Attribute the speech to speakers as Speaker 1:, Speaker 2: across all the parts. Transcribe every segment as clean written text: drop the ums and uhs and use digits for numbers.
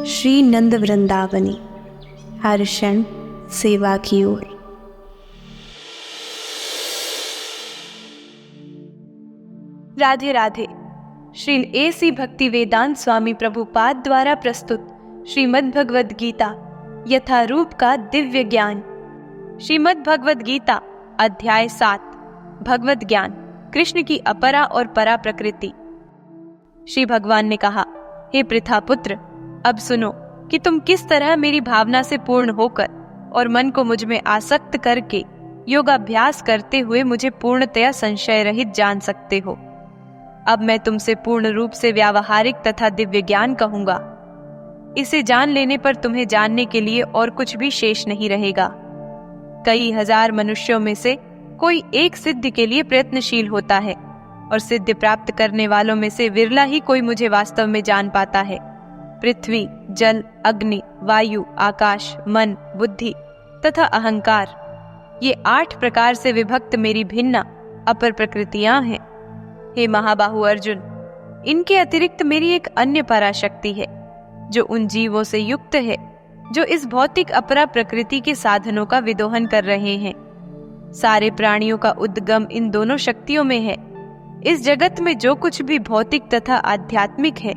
Speaker 1: श्री नंद वृंदावनी, हर क्षण सेवा की ओर।
Speaker 2: राधे राधे। श्री A.C. भक्ति वेदांत स्वामी प्रभुपाद द्वारा प्रस्तुत श्रीमद् भगवद गीता यथारूप का दिव्य ज्ञान। श्रीमद् भगवद गीता अध्याय 7, भगवद ज्ञान, कृष्ण की अपरा और परा प्रकृति। श्री भगवान ने कहा, हे पृथा पुत्र, अब सुनो कि तुम किस तरह मेरी भावना से पूर्ण होकर और मन को मुझ में आसक्त करके योगाभ्यास करते हुए मुझे पूर्णतया संशय रहित जान सकते हो। अब मैं तुमसे पूर्ण रूप से व्यावहारिक तथा दिव्य ज्ञान कहूंगा। इसे जान लेने पर तुम्हें जानने के लिए और कुछ भी शेष नहीं रहेगा। कई हजार मनुष्यों में से कोई एक सिद्धि के लिए प्रयत्नशील होता है और सिद्धि प्राप्त करने वालों में से विरला ही कोई मुझे वास्तव में जान पाता है। पृथ्वी, जल, अग्नि, वायु, आकाश, मन, बुद्धि तथा अहंकार, ये 8 प्रकार से विभक्त मेरी भिन्न अपर प्रकृतियां हैं। हे महाबाहु अर्जुन, इनके अतिरिक्त मेरी एक अन्य पराशक्ति है जो उन जीवों से युक्त है जो इस भौतिक अपरा प्रकृति के साधनों का विदोहन कर रहे हैं। सारे प्राणियों का उद्गम इन दोनों शक्तियों में है। इस जगत में जो कुछ भी भौतिक तथा आध्यात्मिक है,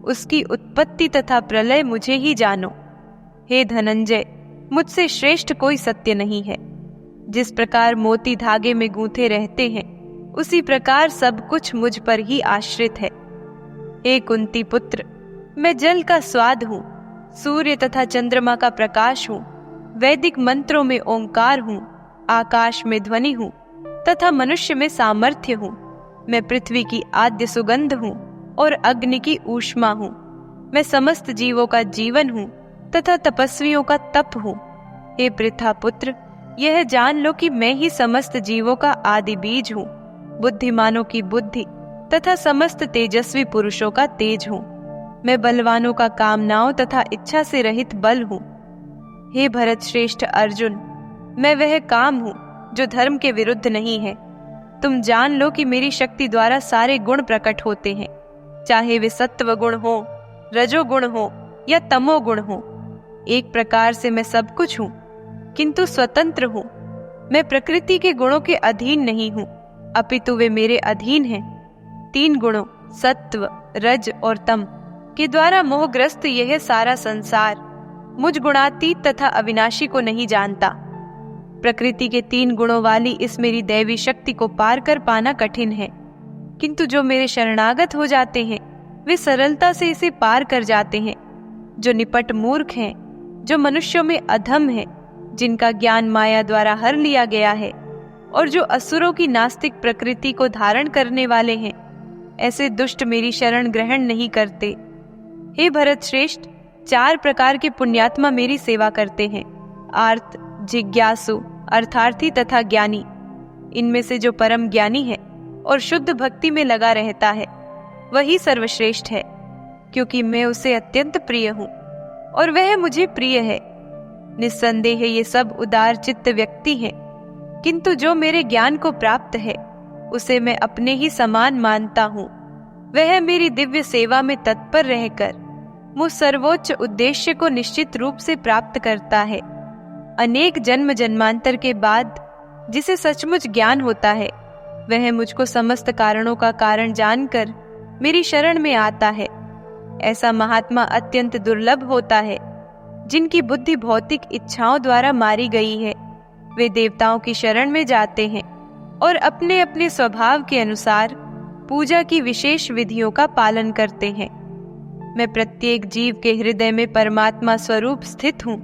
Speaker 2: उसकी उत्पत्ति तथा प्रलय मुझे ही जानो। हे धनंजय, मुझसे श्रेष्ठ कोई सत्य नहीं है। जिस प्रकार मोती धागे में गूंथे रहते हैं, उसी प्रकार सब कुछ मुझ पर ही आश्रित है। हे कुंती पुत्र, मैं जल का स्वाद हूँ, सूर्य तथा चंद्रमा का प्रकाश हूँ, वैदिक मंत्रों में ओंकार हूँ, आकाश में ध्वनि हूँ तथा मनुष्य में सामर्थ्य हूँ। मैं पृथ्वी की आद्य सुगंध हूँ और अग्नि की ऊष्मा हूँ। मैं समस्त जीवों का जीवन हूँ तथा तपस्वियों का तप हूँ। हे पृथा पुत्र, यह जान लो कि मैं ही समस्त जीवों का आदि बीज हूँ, बुद्धिमानों की बुद्धि तथा समस्त तेजस्वी पुरुषों का तेज हूँ। मैं बलवानों का कामनाओं तथा इच्छा से रहित बल हूँ। हे भरत श्रेष्ठ अर्जुन, मैं वह काम हूँ जो धर्म के विरुद्ध नहीं है। तुम जान लो कि मेरी शक्ति द्वारा सारे गुण प्रकट होते हैं, चाहे वे सत्व गुण हो, रजोगुण हो या तमो गुण हो। एक प्रकार से मैं सब कुछ हूँ, किंतु स्वतंत्र हूँ। मैं प्रकृति के गुणों के अधीन नहीं हूँ, अपितु वे मेरे अधीन हैं। 3 गुणों सत्व, रज और तम के द्वारा मोहग्रस्त यह सारा संसार मुझ गुणातीत तथा अविनाशी को नहीं जानता। प्रकृति के 3 गुणों वाली इस मेरी दैवी शक्ति को पार कर पाना कठिन है, किंतु जो मेरे शरणागत हो जाते हैं वे सरलता से इसे पार कर जाते हैं। जो निपट मूर्ख हैं, जो मनुष्यों में अधम हैं, जिनका ज्ञान माया द्वारा हर लिया गया है और जो असुरों की नास्तिक प्रकृति को धारण करने वाले हैं, ऐसे दुष्ट मेरी शरण ग्रहण नहीं करते। हे भरत श्रेष्ठ, 4 प्रकार के पुण्यात्मा मेरी सेवा करते हैं, आर्त, जिज्ञासु, अर्थार्थी तथा ज्ञानी। इनमें से जो परम ज्ञानी है और शुद्ध भक्ति में लगा रहता है, वही सर्वश्रेष्ठ है, क्योंकि मैं उसे अत्यंत प्रिय हूँ और वह मुझे प्रिय है। निस्संदेह ये सब उदार चित्त व्यक्ति हैं, किंतु जो मेरे ज्ञान को प्राप्त है उसे मैं अपने ही समान मानता हूँ। वह मेरी दिव्य सेवा में तत्पर रहकर मुझ सर्वोच्च उद्देश्य को निश्चित रूप से प्राप्त करता है। अनेक जन्म जन्मांतर के बाद जिसे सचमुच ज्ञान होता है, वह मुझको समस्त कारणों का कारण जानकर मेरी शरण में आता है। ऐसा महात्मा अत्यंत दुर्लभ होता है, जिनकी बुद्धि भौतिक इच्छाओं द्वारा मारी गई है। वे देवताओं की शरण में जाते हैं और अपने अपने स्वभाव के अनुसार पूजा की विशेष विधियों का पालन करते हैं। मैं प्रत्येक जीव के हृदय में परमात्मा स्वरूप स्थित हूँ।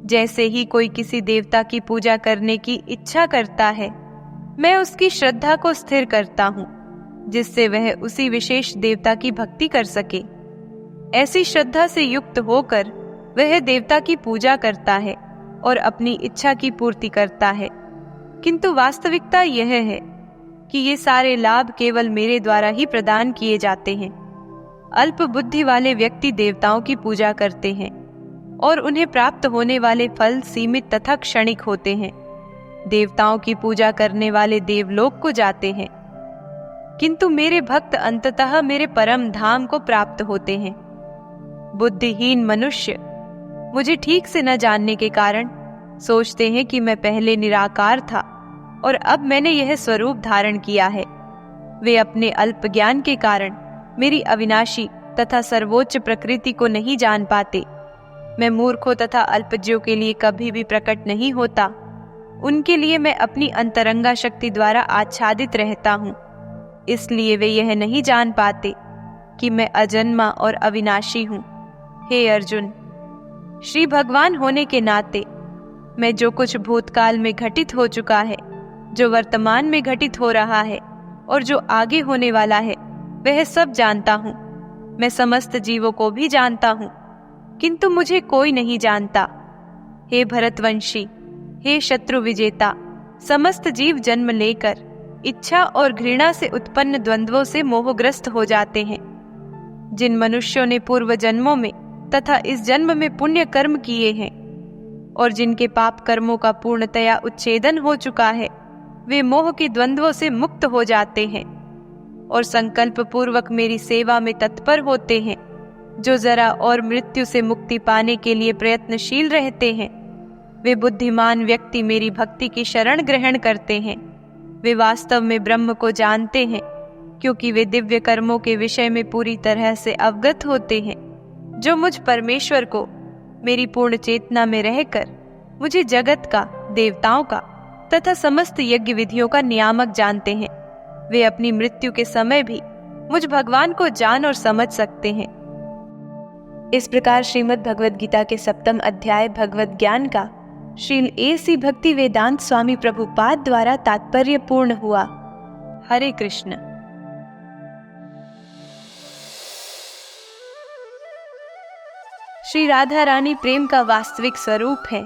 Speaker 2: जैसे ही कोई किसी देवता की पूजा करने की इच्छा करता है, मैं उसकी श्रद्धा को स्थिर करता हूँ, जिससे वह उसी विशेष देवता की भक्ति कर सके। ऐसी श्रद्धा से युक्त होकर वह देवता की पूजा करता है और अपनी इच्छा की पूर्ति करता है। किंतु वास्तविकता यह है कि ये सारे लाभ केवल मेरे द्वारा ही प्रदान किए जाते हैं। अल्प बुद्धि वाले व्यक्ति देवताओं की पूजा करते हैं और उन्हें प्राप्त होने वाले फल सीमित तथा क्षणिक होते हैं। देवताओं की पूजा करने वाले देवलोक को जाते हैं, किंतु मेरे भक्त अंततः मेरे परम धाम को प्राप्त होते हैं। बुद्धिहीन मनुष्य मुझे ठीक से न जानने के कारण सोचते हैं कि मैं पहले निराकार था और अब मैंने यह स्वरूप धारण किया है। वे अपने अल्प ज्ञान के कारण मेरी अविनाशी तथा सर्वोच्च प्रकृति को नहीं जान पाते। मैं मूर्खों तथा अल्पज्यों के लिए कभी भी प्रकट नहीं होता। उनके लिए मैं अपनी अंतरंगा शक्ति द्वारा आच्छादित रहता हूँ, इसलिए वे यह नहीं जान पाते कि मैं अजन्मा और अविनाशी हूँ। हे अर्जुन, श्री भगवान होने के नाते मैं जो कुछ भूतकाल में घटित हो चुका है, जो वर्तमान में घटित हो रहा है और जो आगे होने वाला है, वह सब जानता हूँ। मैं समस्त जीवों को भी जानता हूँ, किंतु मुझे कोई नहीं जानता। हे भरतवंशी, हे शत्रु विजेता, समस्त जीव जन्म लेकर इच्छा और घृणा से उत्पन्न द्वंद्वों से मोहग्रस्त हो जाते हैं। जिन मनुष्यों ने पूर्व जन्मों में तथा इस जन्म में पुण्य कर्म किए हैं और जिनके पाप कर्मों का पूर्णतया उच्छेदन हो चुका है, वे मोह के द्वंद्वों से मुक्त हो जाते हैं और संकल्प पूर्वक मेरी सेवा में तत्पर होते हैं। जो जरा और मृत्यु से मुक्ति पाने के लिए प्रयत्नशील रहते हैं, वे बुद्धिमान व्यक्ति मेरी भक्ति की शरण ग्रहण करते हैं। वे वास्तव में ब्रह्म को जानते हैं, क्योंकि वे दिव्य कर्मों के विषय में पूरी तरह से अवगत होते हैं। जो मुझ परमेश्वर को मेरी पूर्ण चेतना में रहकर मुझे जगत का, देवताओं का तथा समस्त यज्ञ विधियों का नियामक जानते हैं, वे अपनी मृत्यु के समय भी मुझ भगवान को जान और समझ सकते हैं। इस प्रकार श्रीमद् भगवद गीता के 7वें अध्याय भगवद ज्ञान का श्रील ए.सी. भक्ति वेदांत स्वामी प्रभुपाद द्वारा तात्पर्य पूर्ण हुआ। हरे कृष्ण। श्री राधा रानी प्रेम का वास्तविक स्वरूप है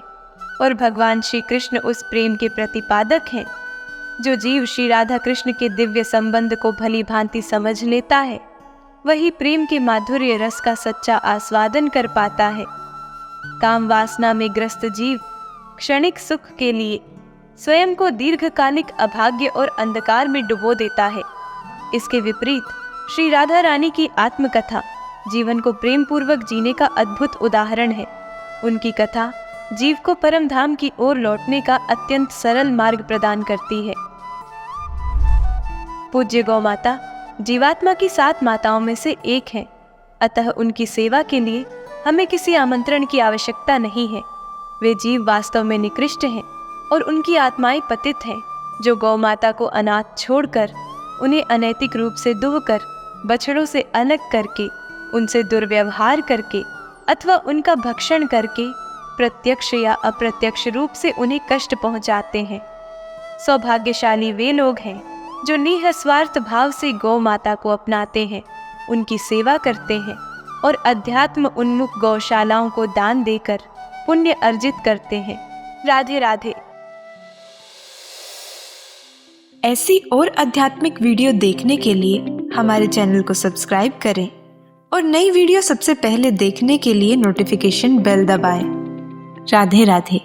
Speaker 2: और भगवान श्री कृष्ण उस प्रेम के प्रतिपादक हैं। जो जीव श्री राधा कृष्ण के दिव्य संबंध को भली भांति समझ लेता है, वही प्रेम के माधुर्य रस का सच्चा आस्वादन कर पाता है। काम वासना में ग्रस्त जीव क्षणिक सुख के लिए स्वयं को दीर्घकालिक अभाग्य और अंधकार में डुबो देता है। इसके विपरीत श्री राधा रानी की आत्मकथा जीवन को प्रेम पूर्वक जीने का अद्भुत उदाहरण है। उनकी कथा जीव को परम धाम की ओर लौटने का अत्यंत सरल मार्ग प्रदान करती है। पूज्य गौ माता जीवात्मा की 7 माताओं में से एक है, अतः उनकी सेवा के लिए हमें किसी आमंत्रण की आवश्यकता नहीं है। वे जीव वास्तव में निकृष्ट हैं और उनकी आत्माएं पतित हैं, जो गौ माता को अनाथ छोड़कर, उन्हें अनैतिक रूप से दुहकर, बछड़ों से अलग करके, उनसे दुर्व्यवहार करके अथवा उनका भक्षण करके प्रत्यक्ष या अप्रत्यक्ष रूप से उन्हें कष्ट पहुंचाते हैं। सौभाग्यशाली वे लोग हैं जो निःस्वार्थ भाव से गौ माता को अपनाते हैं, उनकी सेवा करते हैं और अध्यात्म उन्मुख गौशालाओं को दान देकर पुण्य अर्जित करते हैं। राधे राधे।
Speaker 1: ऐसी और आध्यात्मिक वीडियो देखने के लिए हमारे चैनल को सब्सक्राइब करें और नई वीडियो सबसे पहले देखने के लिए नोटिफिकेशन बेल दबाएं। राधे राधे।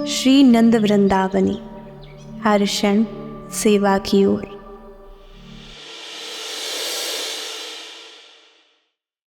Speaker 1: श्री नंद वृंदावनी हर क्षण सेवा की ओर।